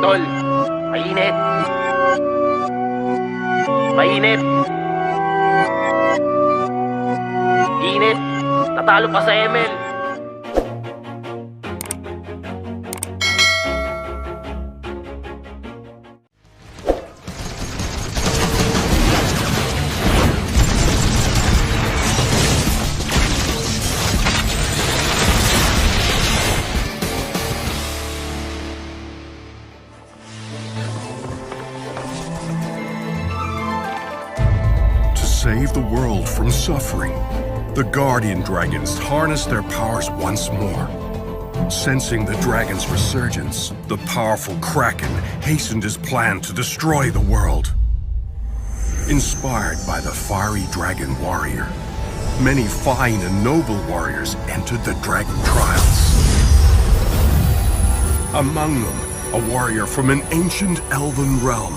Tol, mainit. Mainit. Init. Tatalo pa sa ML. Save the world from suffering, the Guardian Dragons harnessed their powers once more. Sensing the dragon's resurgence, the powerful Kraken hastened his plan to destroy the world. Inspired by the fiery dragon warrior, many fine and noble warriors entered the dragon trials. Among them, a warrior from an ancient elven realm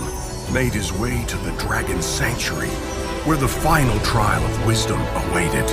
made his way to the dragon sanctuary, where the final trial of wisdom awaited.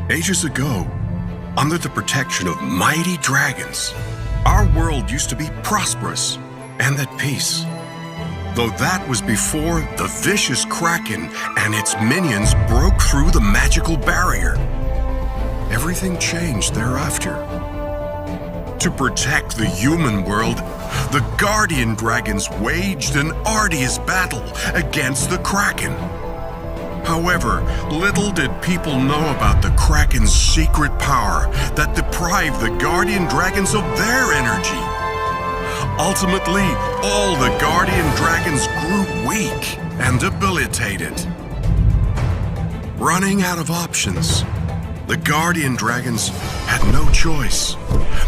Ages ago, under the protection of mighty dragons, our world used to be prosperous and at peace. Though that was before the vicious Kraken and its minions broke through the magical barrier. Everything changed thereafter. To protect the human world, the Guardian Dragons waged an arduous battle against the Kraken. However, little did people know about the Kraken's secret power that deprived the Guardian Dragons of their energy. Ultimately, all the Guardian Dragons grew weak and debilitated. Running out of options, the Guardian Dragons had no choice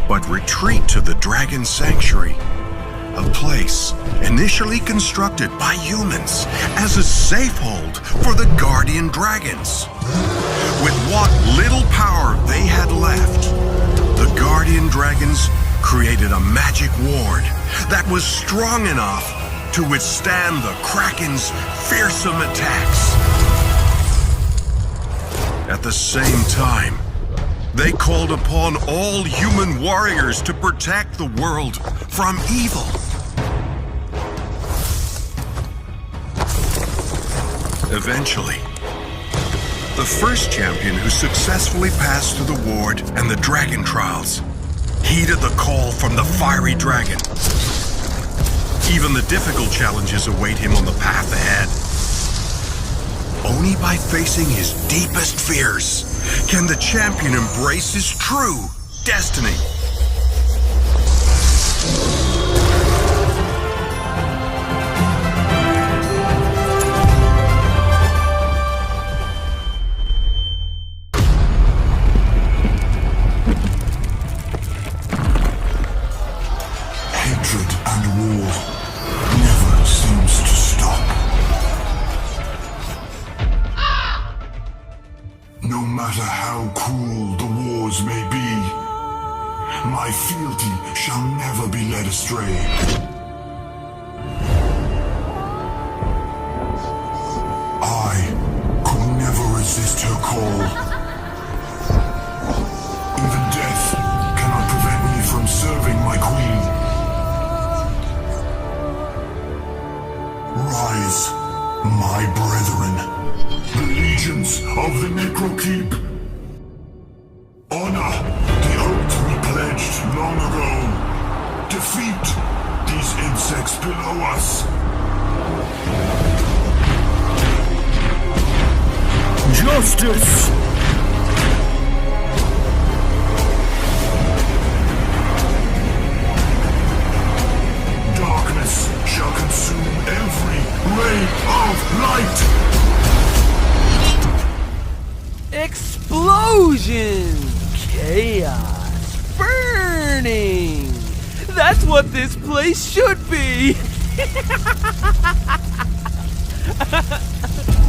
but retreat to the Dragon Sanctuary, a place initially constructed by humans as a safehold for the Guardian Dragons. With what little power they had left, the Guardian Dragons created a magic ward that was strong enough to withstand the Kraken's fearsome attacks. At the same time, they called upon all human warriors to protect the world from evil. Eventually, the first champion who successfully passed through the ward and the dragon trials heeded the call from the fiery dragon. Even the difficult challenges await him on the path ahead. Only by facing his deepest fears can the champion embrace his true destiny. Hatred and war never seems to stop. No matter matter how cruel the wars may be, my fealty shall never be led astray. I could never resist her call. Even death cannot prevent me from serving my queen. Rise, my brethren, the legions of the Necrokeep. Honor the oath we pledged long ago. Defeat these insects below us. Justice! Darkness shall consume every ray of light! Explosion! Chaos! Burning! That's what this place should be!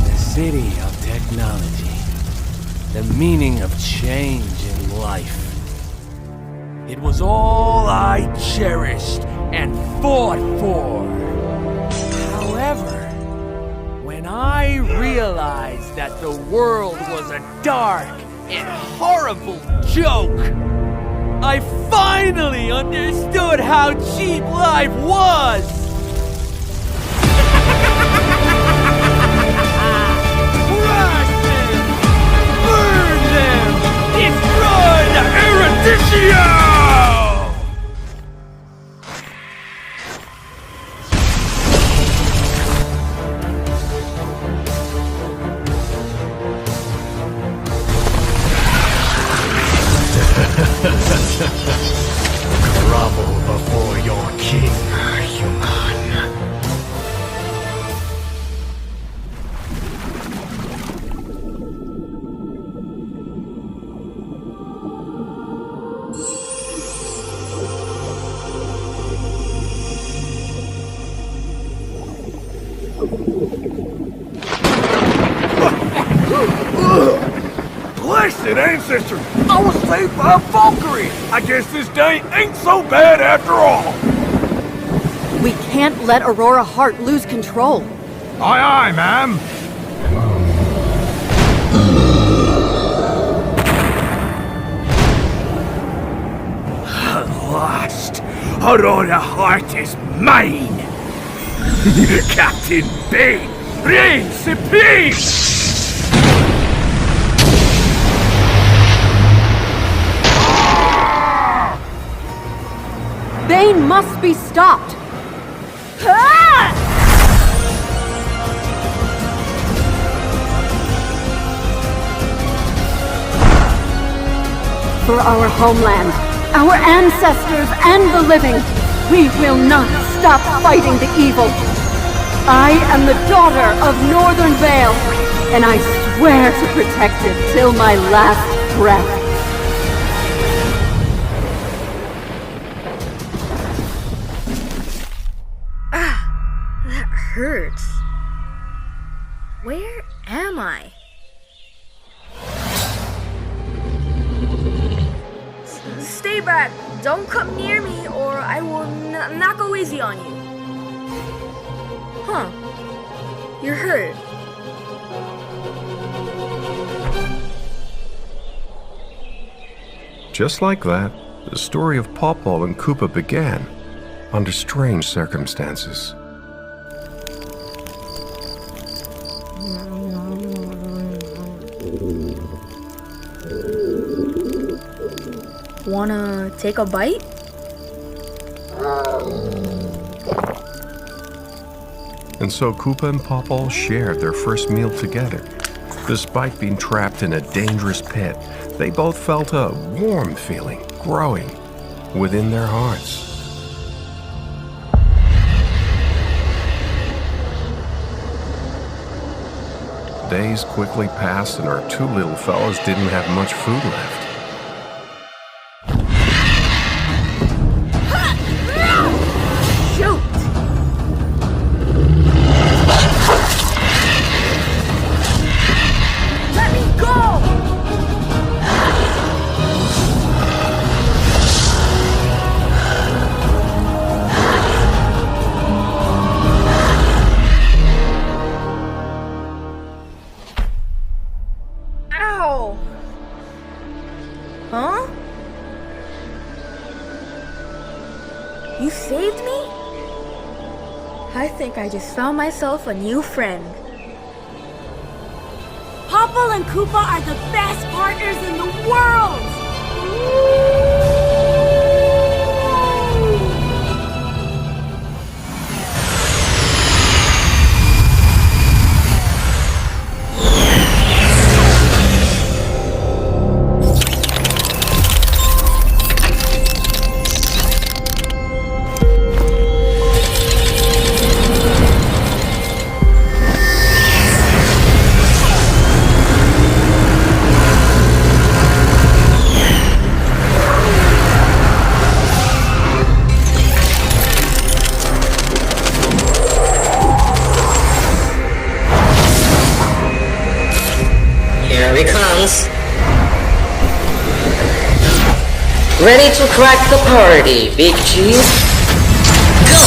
The city of technology. The meaning of change in life. It was all I cherished and fought for. However, when I realized that the world was a dark and horrible joke, I finally understood how cheap life was! Crush them! Burn them! Destroy the Erudition! Grovel before your king, human. Blessed ancestors! I was saved by a Valkyrie! I guess this day ain't so bad after all! We can't let Aurora Heart lose control. Aye aye, ma'am! Lost! Aurora Heart is mine! Captain Bane! Reign supreme! Bane must be stopped! For our homeland, our ancestors, and the living, we will not stop fighting the evil. I am the daughter of Northern Vale, and I swear to protect it till my last breath. Hurts. Where am I? Stay back. Don't come near me or I will not go easy on you. Huh. You're hurt. Just like that, the story of Pawpaw and Koopa began, under strange circumstances. Wanna take a bite? And so Koopa and Pawpaw shared their first meal together. Despite being trapped in a dangerous pit, they both felt a warm feeling growing within their hearts. Days quickly passed and our two little fellows didn't have much food left. Shoot! Let me go! think I just found myself a new friend. Popple and Koopa are the best partners in the world! Here he comes. Ready to crack the party, Big Cheese? Go!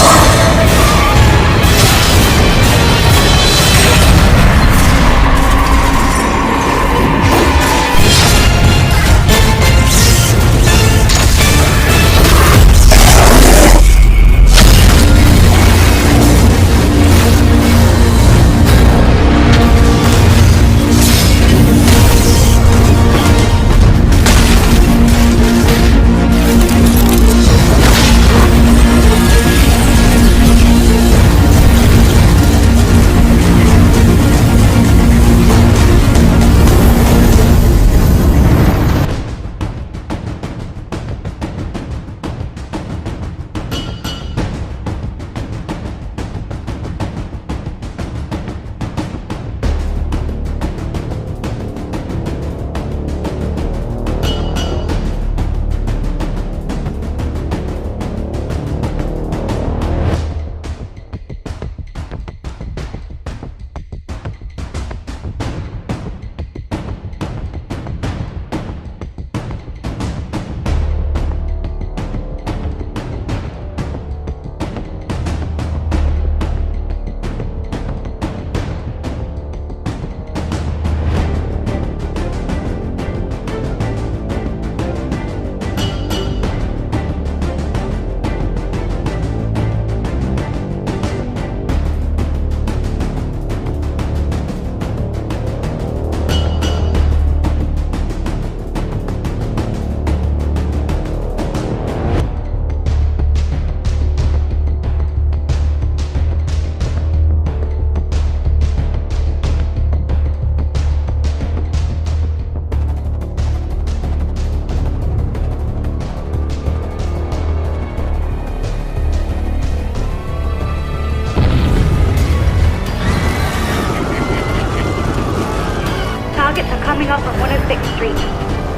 Targets are coming up on 106th Street.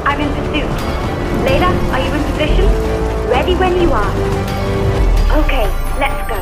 I'm in pursuit. Layla, are you in position? Ready when you are. Okay, let's go.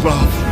above.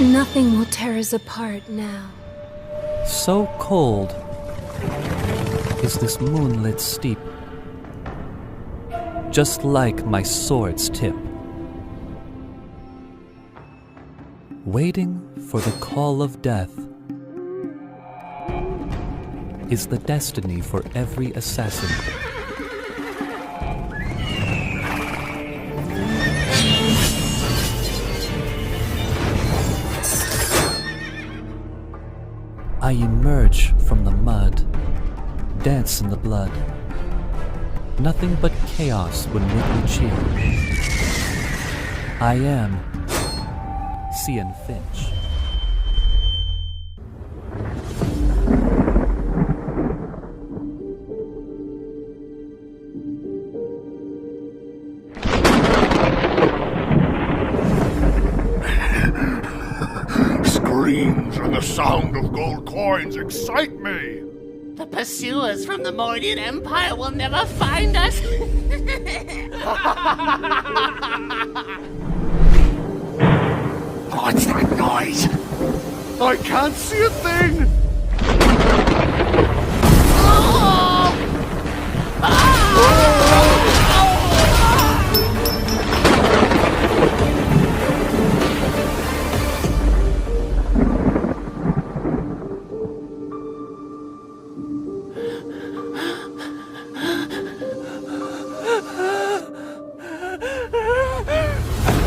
Nothing will tear us apart now. So cold is this moonlit steep, just like my sword's tip, waiting for the call of death is the destiny for every assassin. I emerge from the mud, dance in the blood. Nothing but chaos would make me cheer. I am Cian Finch. Screams and the sound of gold coins excite me. The pursuers from the Mordian Empire will never find us. What's that noise? I can't see a thing.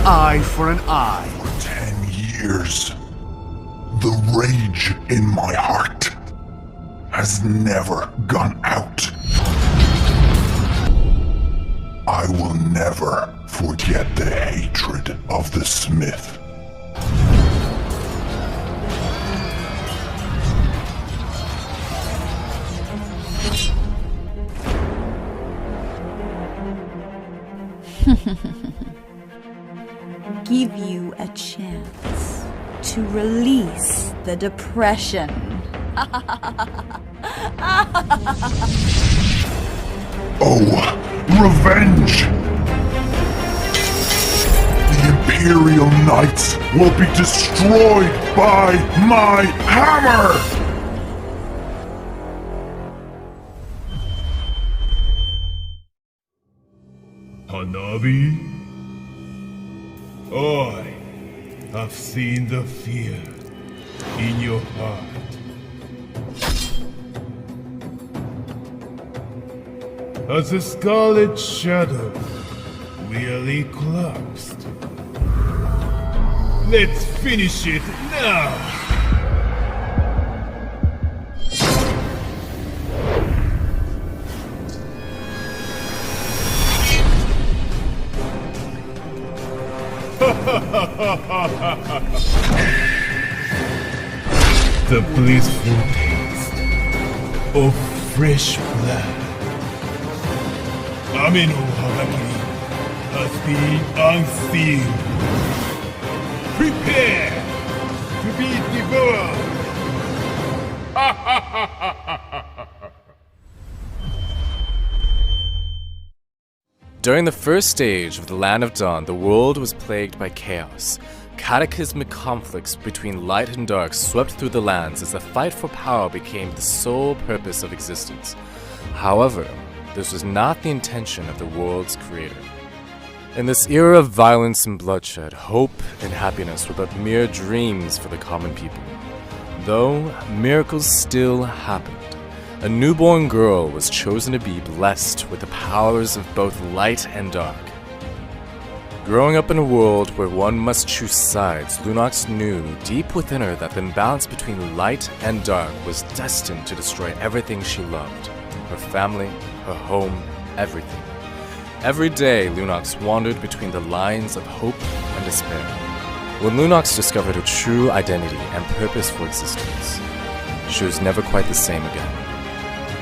Eye for an eye. For 10 years, the rage in my heart has never gone out. I will never forget the hatred of the Smith. Give you a chance to release the depression. Oh, revenge! The Imperial Knights will be destroyed by my hammer! Hanabi? I have seen the fear in your heart. As the scarlet shadow really collapsed. Let's finish it now! The blissful taste of fresh blood. Ameno Hagakiri has been unsealed. Prepare to be devoured! During the first stage of the Land of Dawn, the world was plagued by chaos. Cataclysmic conflicts between light and dark swept through the lands as the fight for power became the sole purpose of existence. However, this was not the intention of the world's creator. In this era of violence and bloodshed, hope and happiness were but mere dreams for the common people. Though miracles still happened. A newborn girl was chosen to be blessed with the powers of both light and dark. Growing up in a world where one must choose sides, Lunox knew deep within her that the imbalance between light and dark was destined to destroy everything she loved. Her family, her home, everything. Every day, Lunox wandered between the lines of hope and despair. When Lunox discovered her true identity and purpose for existence, she was never quite the same again.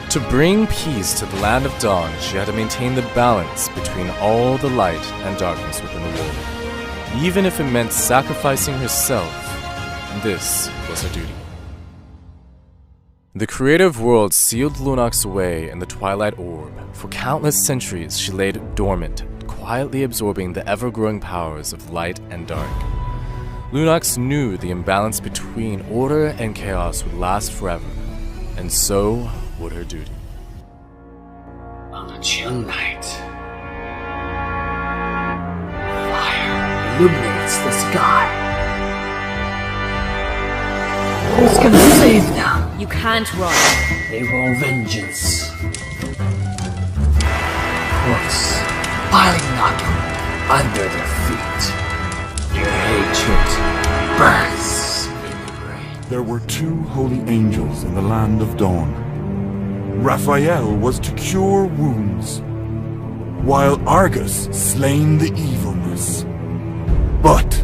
To bring peace to the land of dawn, she had to maintain the balance between all the light and darkness within the world. Even if it meant sacrificing herself, this was her duty. The creative world sealed Lunox away in the Twilight Orb. For countless centuries, she lay dormant, quietly absorbing the ever-growing powers of light and dark. Lunox knew the imbalance between order and chaos would last forever, and so would her duty. On a chill night, fire illuminates the sky. Who's gonna save them? You can't run. They want vengeance. Force piling up under their feet. Your hatred burns in the brain. There were two holy angels in the land of dawn. Raphael was to cure wounds, while Argus slain the evilness. But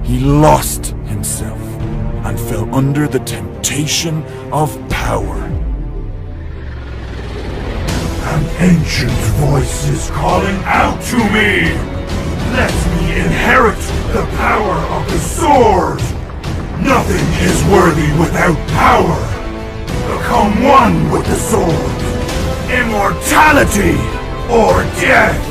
he lost himself and fell under the temptation of power. An ancient voice is calling out to me! Let me inherit the power of the sword! Nothing is worthy without power! Become one with the sword! Immortality or death!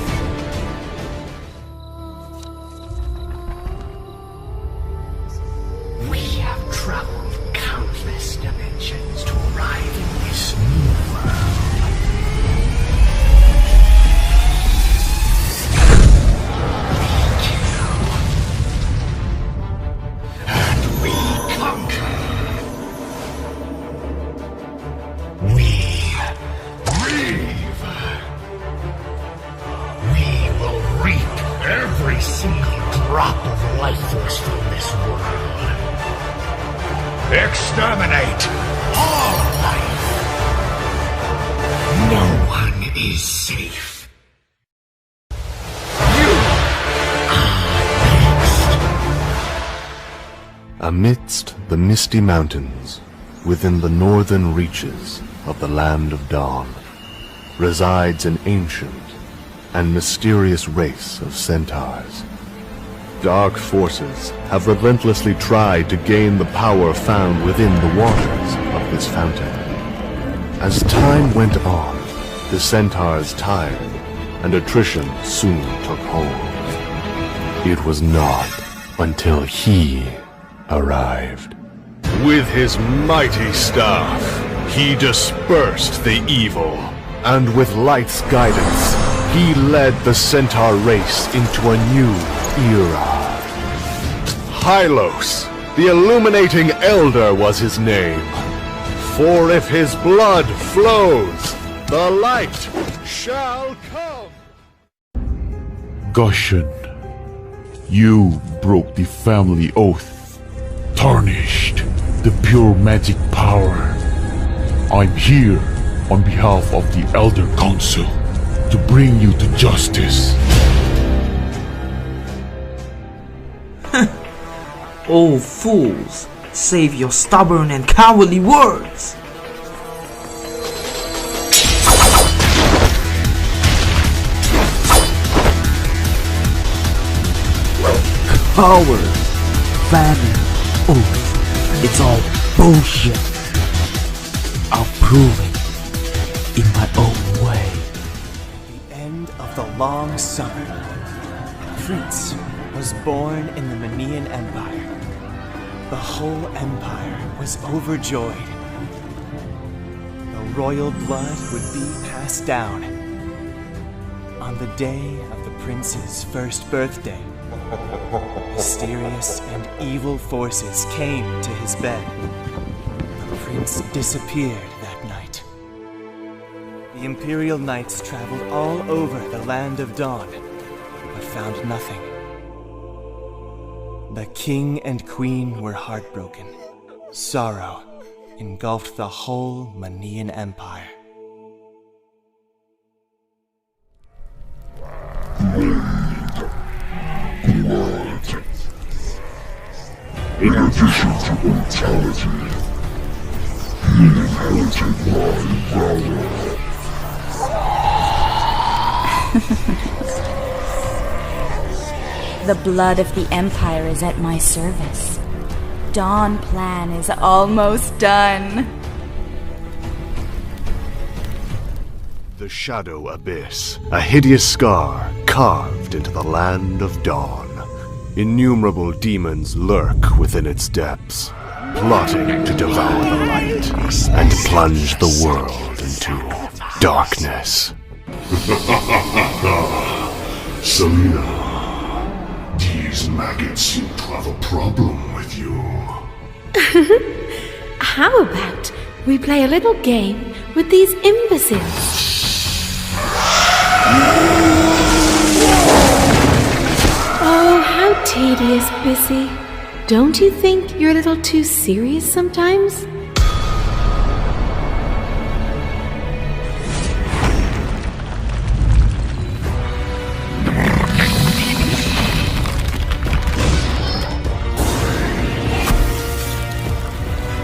We have traveled countless dimensions to arrive in this new world. We kill. And we conquer. We grieve. We will reap every single drop of life force from this world. Exterminate all life. No one is safe. You are next. Amidst the misty mountains, within the northern reaches of the land of dawn, resides an ancient and mysterious race of centaurs. Dark forces have relentlessly tried to gain the power found within the waters of this fountain. As time went on, the centaurs tired, and attrition soon took hold. It was not until he arrived. With his mighty staff, he dispersed the evil. And with light's guidance, he led the centaur race into a new era. Hylos, the illuminating elder, was his name. For if his blood flows, the light shall come. Gushan, you broke the family oath, tarnished the pure magic power. I'm here on behalf of the Elder Council to bring you to justice. Oh, fools! Save your stubborn and cowardly words! Cowards! Famine! Oath! It's all bullshit! I'll prove it in my own way. The end of the long summer. Prince was born in the Manean Empire. The whole empire was overjoyed. The royal blood would be passed down. On the day of the prince's first birthday, mysterious and evil forces came to his bed. The prince disappeared that night. The Imperial Knights traveled all over the Land of Dawn, but found nothing. The king and queen were heartbroken. Sorrow engulfed the whole Manean Empire. In addition to mortality, he inherited my power. The blood of the Empire is at my service. Dawn plan is almost done. The Shadow Abyss, a hideous scar carved into the Land of Dawn. Innumerable demons lurk within its depths, plotting to devour the light and plunge the world into darkness. Selena, these maggots seem to have a problem with you. How about we play a little game with these imbeciles? Oh, how tedious, Bissy. Don't you think you're a little too serious sometimes?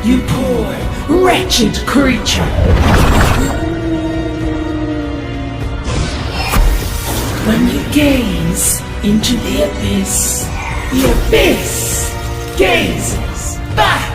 You poor, wretched creature! When you gaze into the abyss gazes back!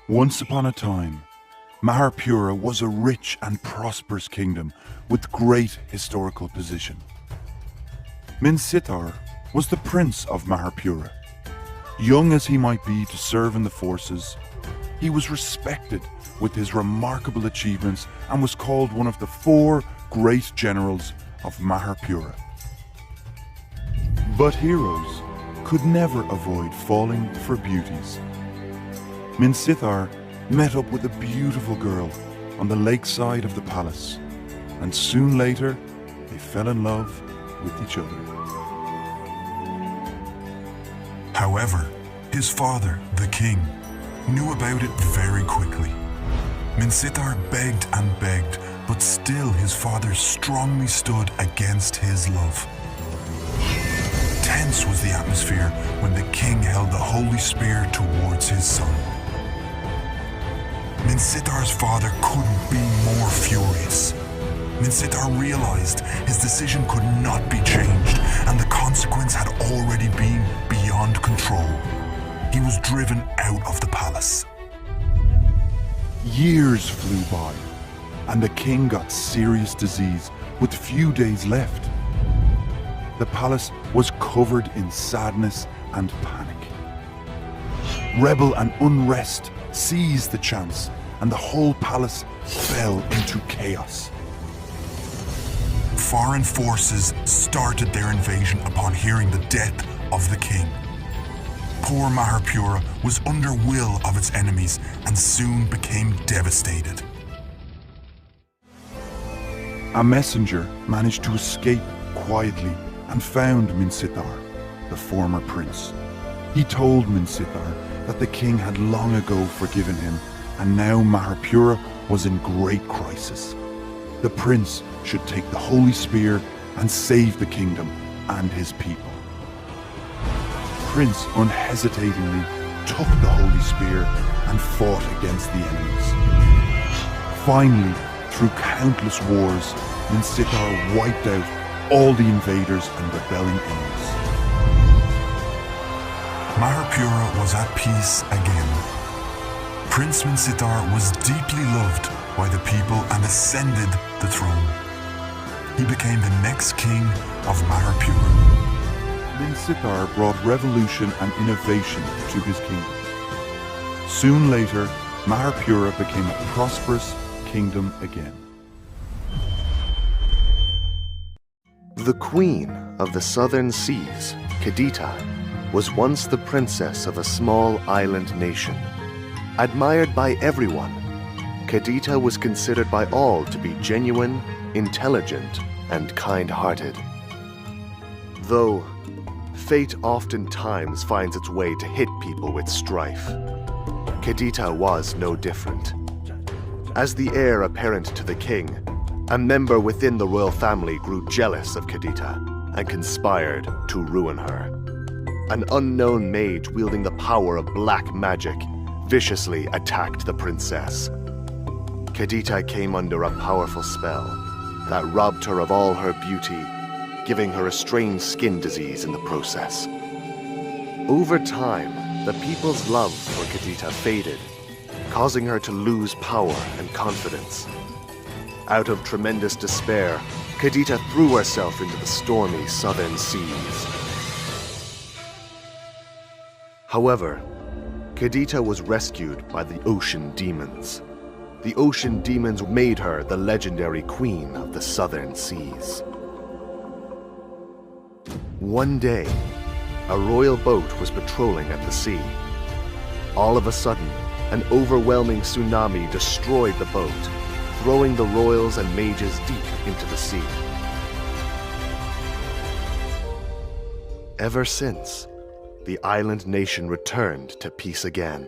Once upon a time, Maharpura was a rich and prosperous kingdom with great historical position. Minsitar was the prince of Maharpura. Young as he might be to serve in the forces, he was respected with his remarkable achievements and was called one of the 4 great generals of Maharpura. But heroes could never avoid falling for beauties. Minsitar met up with a beautiful girl on the lakeside of the palace, and soon later they fell in love with each other. However, his father, the king, knew about it very quickly. Minsitar begged and begged, but still his father strongly stood against his love. Tense was the atmosphere when the king held the holy spear towards his son. Minsitar's father couldn't be more furious. Minsitar realized his decision could not be changed, and the consequence had already been beyond control. He was driven out of the palace. Years flew by, and the king got serious disease with few days left. The palace was covered in sadness and panic. Rebel and unrest seized the chance, and the whole palace fell into chaos. Foreign forces started their invasion upon hearing the death of the king. Poor Maharpura was under will of its enemies and soon became devastated. A messenger managed to escape quietly and found Minsitar, the former prince. He told Minsitar that the king had long ago forgiven him, and now Maharpura was in great crisis. The prince should take the holy spear and save the kingdom and his people. Prince unhesitatingly took the holy spear and fought against the enemies. Finally, through countless wars, Minsitar wiped out all the invaders and rebelling enemies. Maharpura was at peace again. Prince Minsitar was deeply loved by the people and ascended the throne. He became the next king of Maharpura. Minsitar brought revolution and innovation to his kingdom. Soon later, Maharpura became a prosperous kingdom again. The queen of the southern seas, Kadita, was once the princess of a small island nation. Admired by everyone, Kadita was considered by all to be genuine, intelligent, and kind-hearted. Though fate oftentimes finds its way to hit people with strife, Kadita was no different. As the heir apparent to the king, a member within the royal family grew jealous of Kadita and conspired to ruin her. An unknown mage wielding the power of black magic viciously attacked the princess. Kadita came under a powerful spell that robbed her of all her beauty, giving her a strange skin disease in the process. Over time, the people's love for Kadita faded, causing her to lose power and confidence. Out of tremendous despair, Kadita threw herself into the stormy southern seas. However, Kadita was rescued by the ocean demons. The ocean demons made her the legendary queen of the southern seas. One day, a royal boat was patrolling at the sea. All of a sudden, an overwhelming tsunami destroyed the boat, throwing the royals and mages deep into the sea. Ever since, the island nation returned to peace again.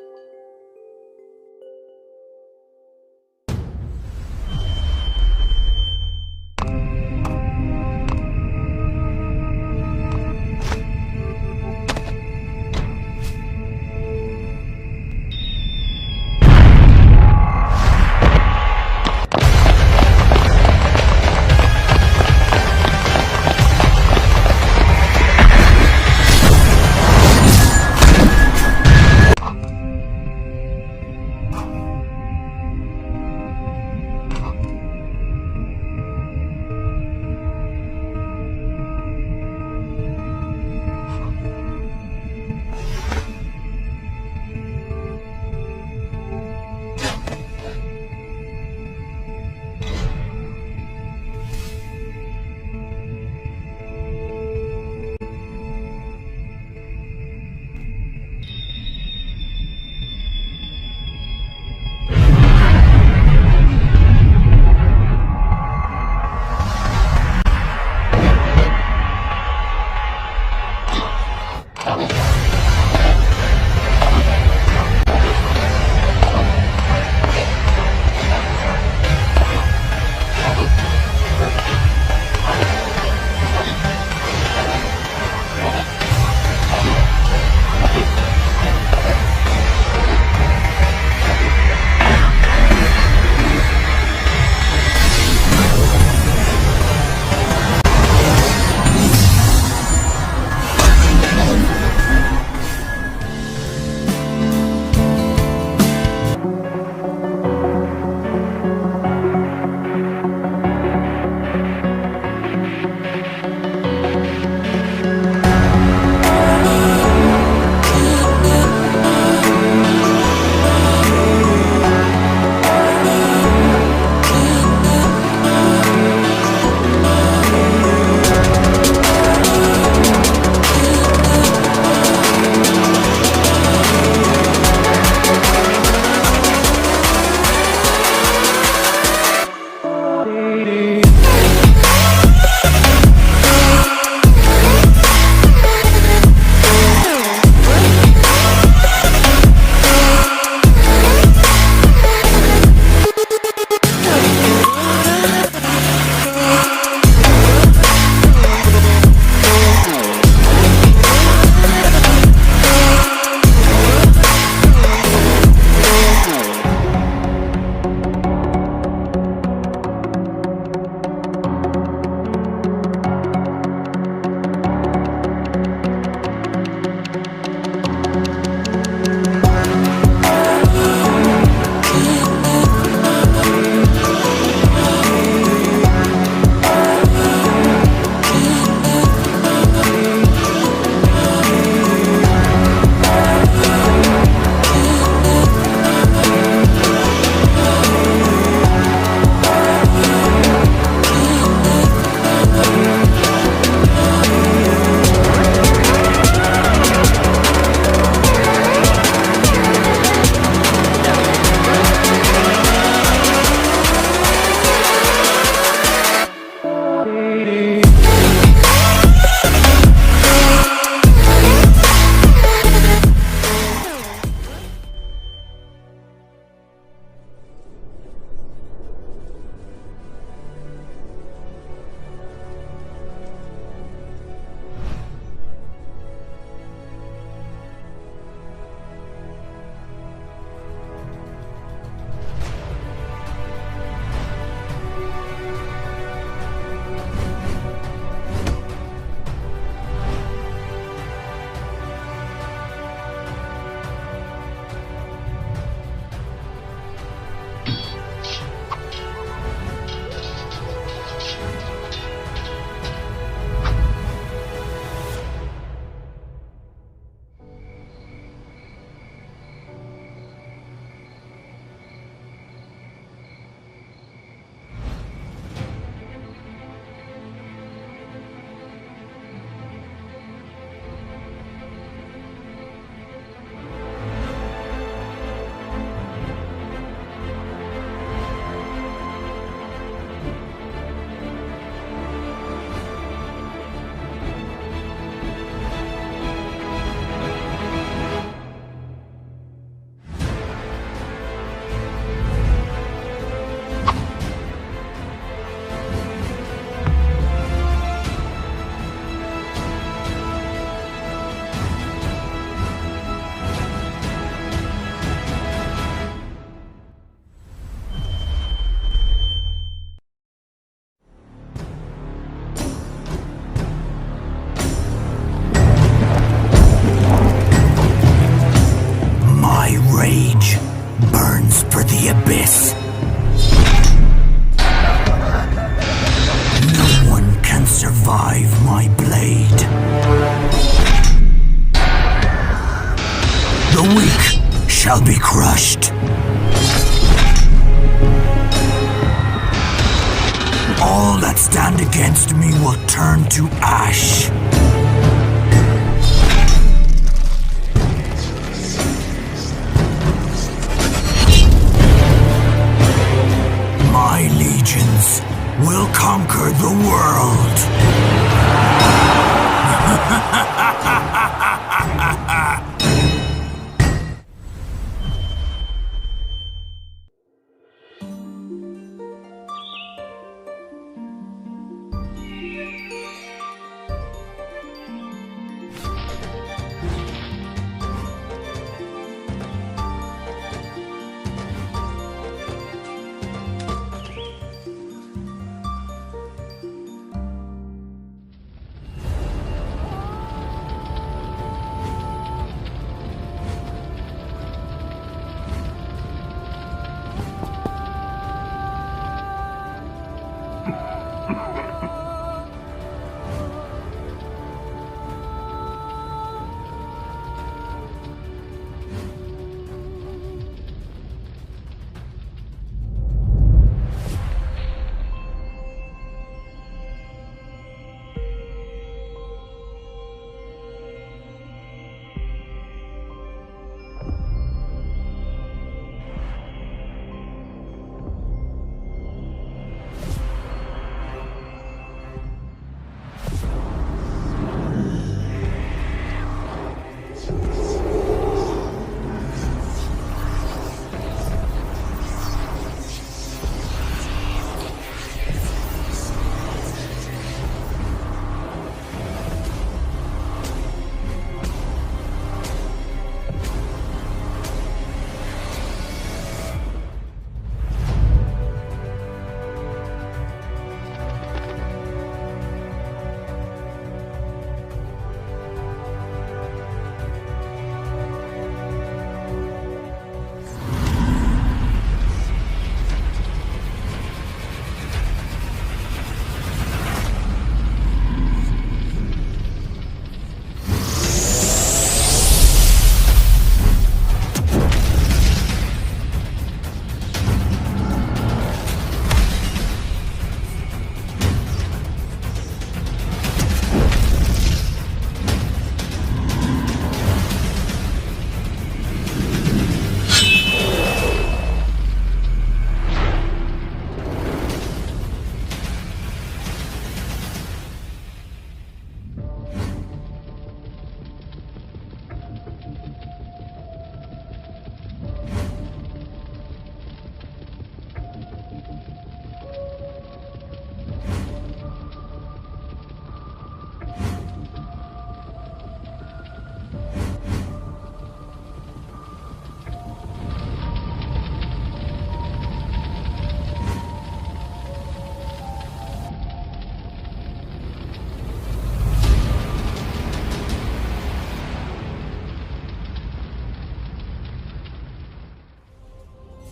the abyss. No one can survive my blade. The weak shall be crushed. All that stand against me will turn to ash. My legions will conquer the world.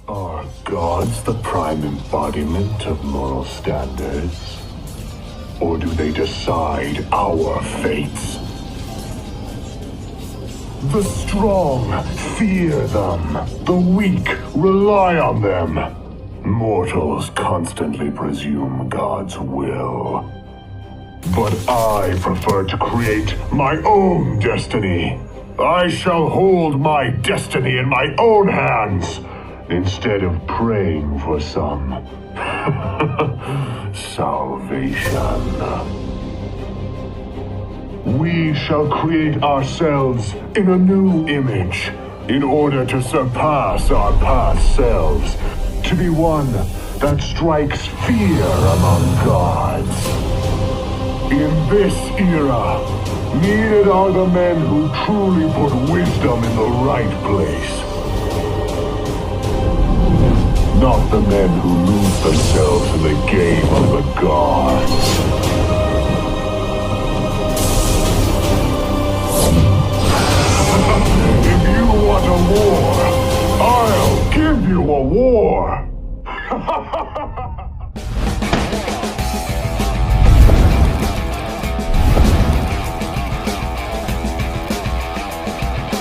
Are gods the prime embodiment of moral standards? Or do they decide our fates? The strong fear them. The weak rely on them. Mortals constantly presume God's will. But I prefer to create my own destiny. I shall hold my destiny in my own hands, instead of praying for some salvation. We shall create ourselves in a new image, in order to surpass our past selves, to be one that strikes fear among gods. In this era, needed are the men who truly put wisdom in the right place. Not the men who lose themselves in the game of the gods. If you want a war, I'll give you a war. war.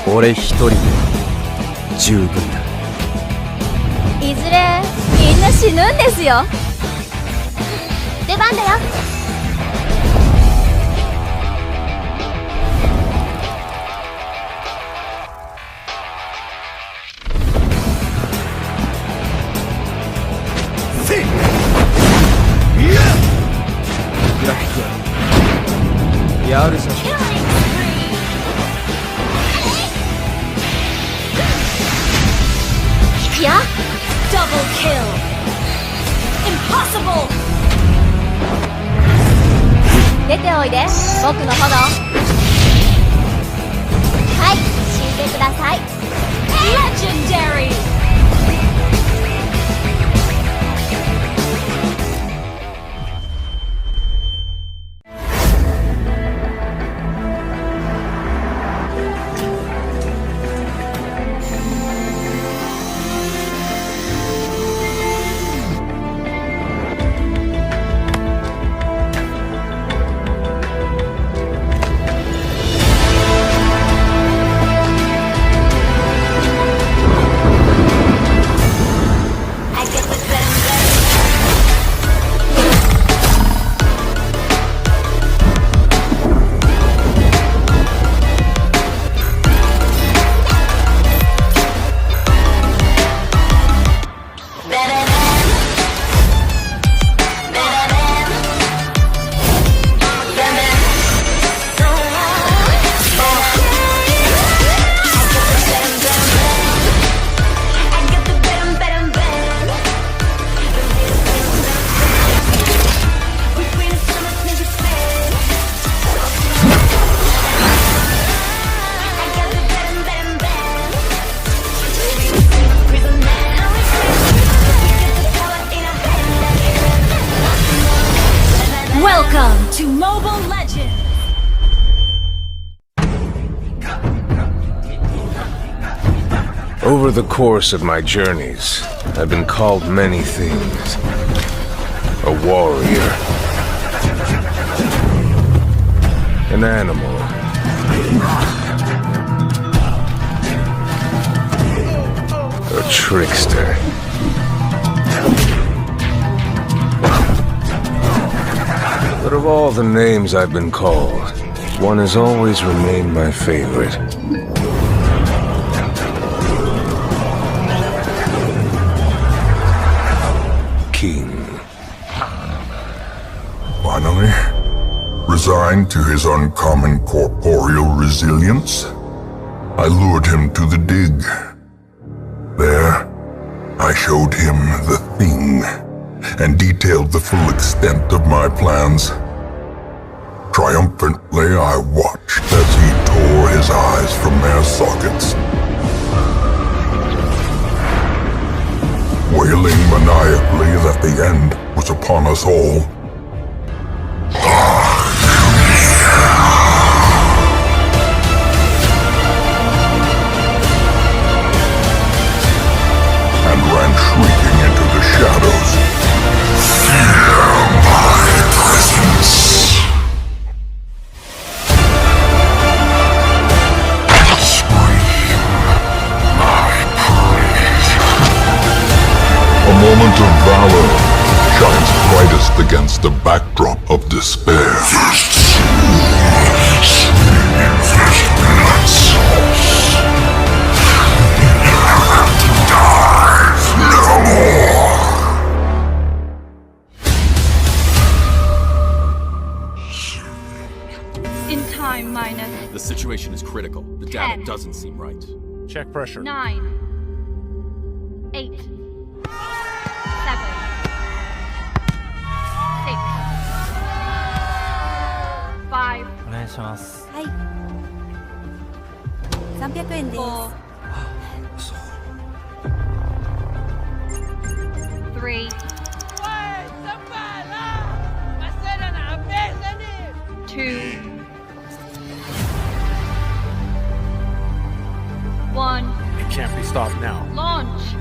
俺一人で十分だ。いずれみんな死ぬんですよ。出番だよ。やるじゃん。いや、Double kill! Impossible! 出ておいで、僕の炎。はい、死んでください。Legendary! Welcome to Mobile Legends! Over the course of my journeys, I've been called many things. A warrior. An animal. A trickster. But of all the names I've been called, one has always remained my favorite. King. Finally, resigned to his uncommon corporeal resilience, I lured him to the dig. There, I showed him the thing, and detailed the full extent of my plans. Triumphantly, I watched as he tore his eyes from their sockets. Wailing maniacally that the end was upon us all. And ran shrieking into the shadows. Fear my presence. A moment of valor shines brightest against the backdrop of despair. In time, minus. The situation is critical. The data 10. doesn't seem right. Check pressure. 9, 8, 7, 6, 5, お願いします。はい。300円です。3, 2, 1. It can't be stopped now. Launch!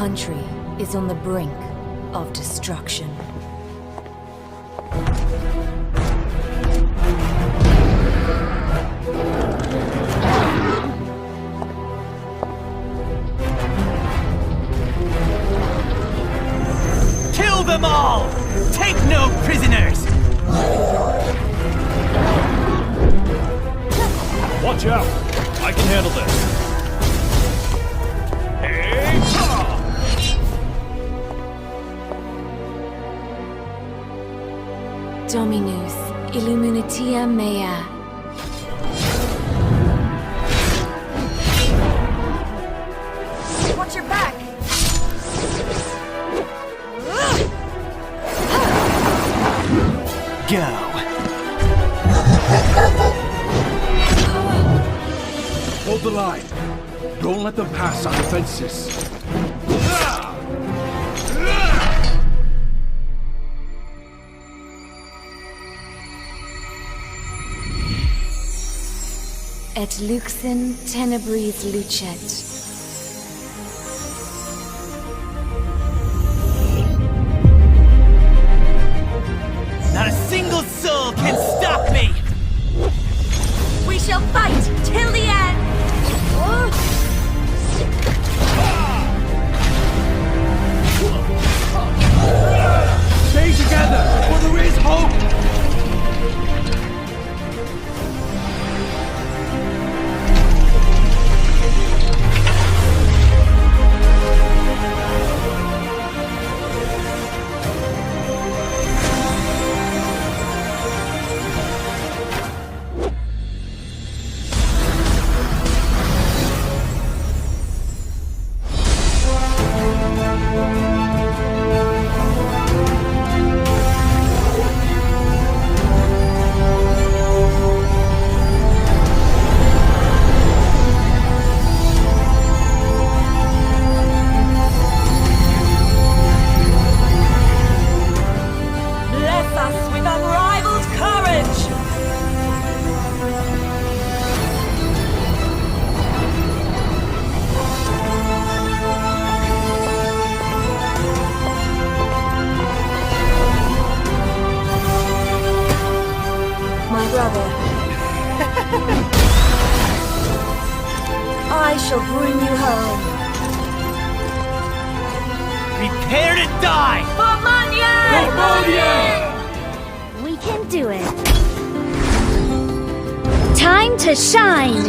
country is on the brink of destruction. Kill them all! Take no prisoners! Watch out! I can handle this. Dominus illuminatia mea. Watch your back! Go! Hold the line. Don't let them pass our defenses. Et luxen tenebris lucet. Not a single soul can stop me! We shall fight till the end! Stay together, for there is hope! Bless us with unrivaled courage! My brother. I shall bring you home. Prepare to die! For Manya! We can do it. Time to shine!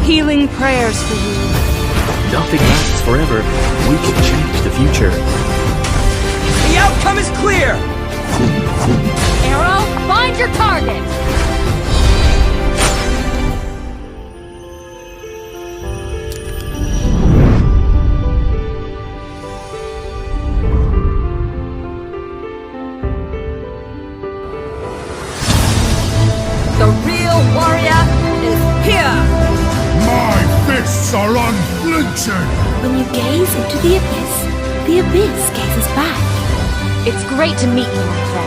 Healing prayers for you. Nothing lasts forever. We can change the future. The outcome is clear! Arrow, find your target! The real warrior is here! My fists are unflinching! When you gaze into the abyss gazes back. It's great to meet you, my friend.